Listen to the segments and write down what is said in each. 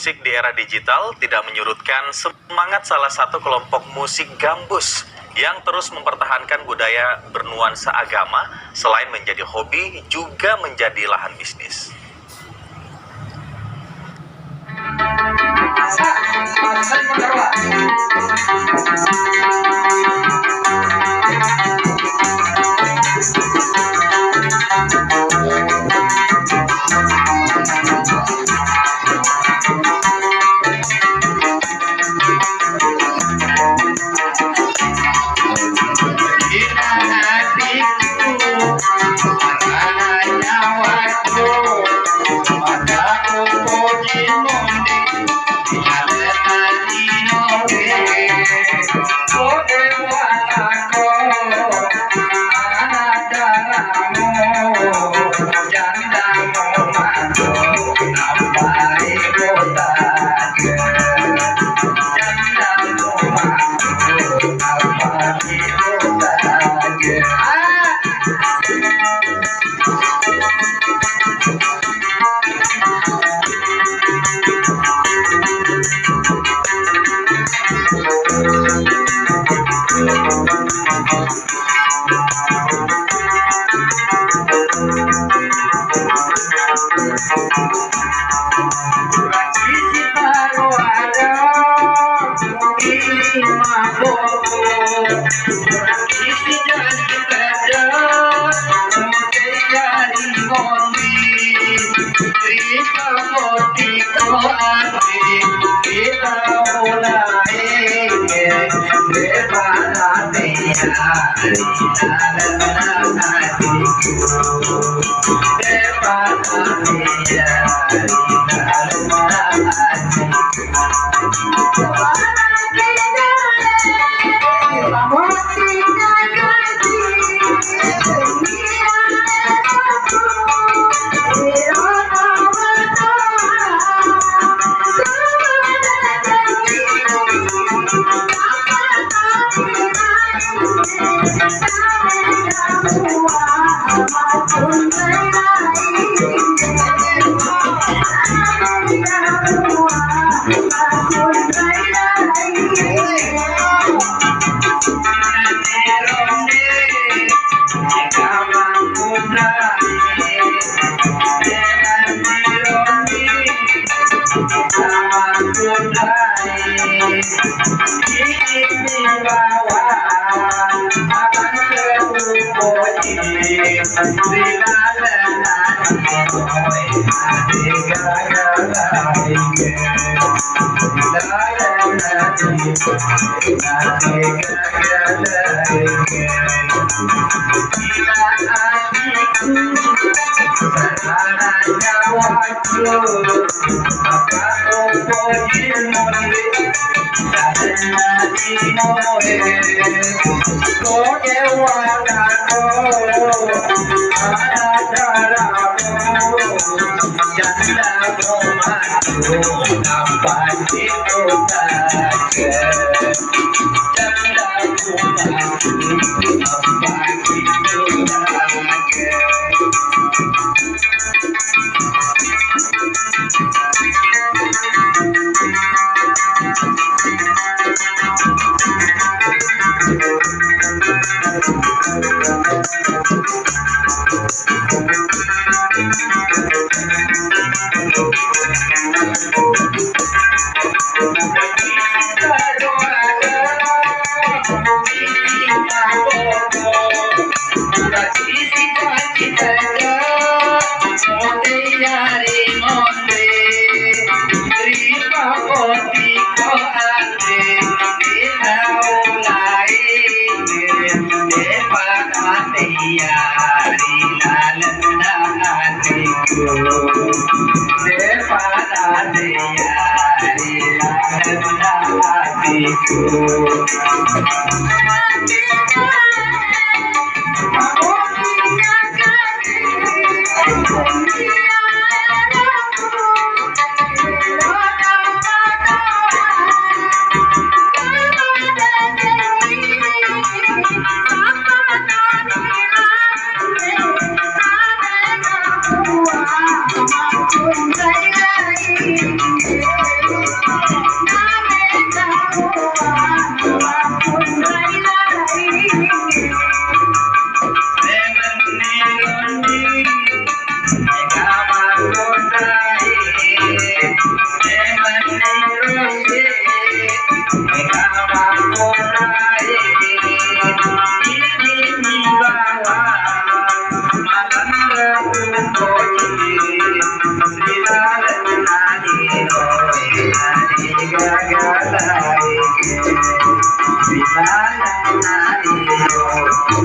musik di era digital tidak menyurutkan semangat salah satu kelompok musik gambus yang terus mempertahankan budaya bernuansa agama. Selain menjadi hobi, juga menjadi lahan bisnis. Hãy subscribe cho kênh Ghiền Mì Gõ để không bỏ lỡ những video hấp dẫn.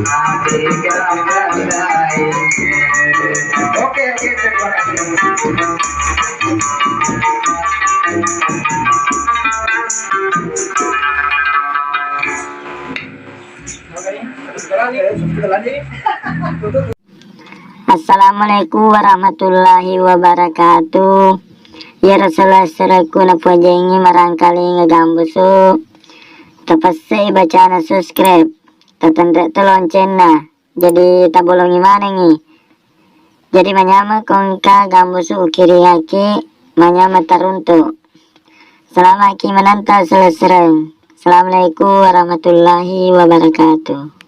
Oke, terima kasih. Assalamualaikum warahmatullahi wabarakatuh. Ya Rasulullah seraku na pujengi marangkali ngegambusu. Tapasai bacaan subscribe. Tatanda lonceng na. Jadi tabolongi mana nih? Jadi manyama kongka gambusu ukiri yaki manyama taruntu. Selama ki menanta selesai. Assalamualaikum warahmatullahi wabarakatuh.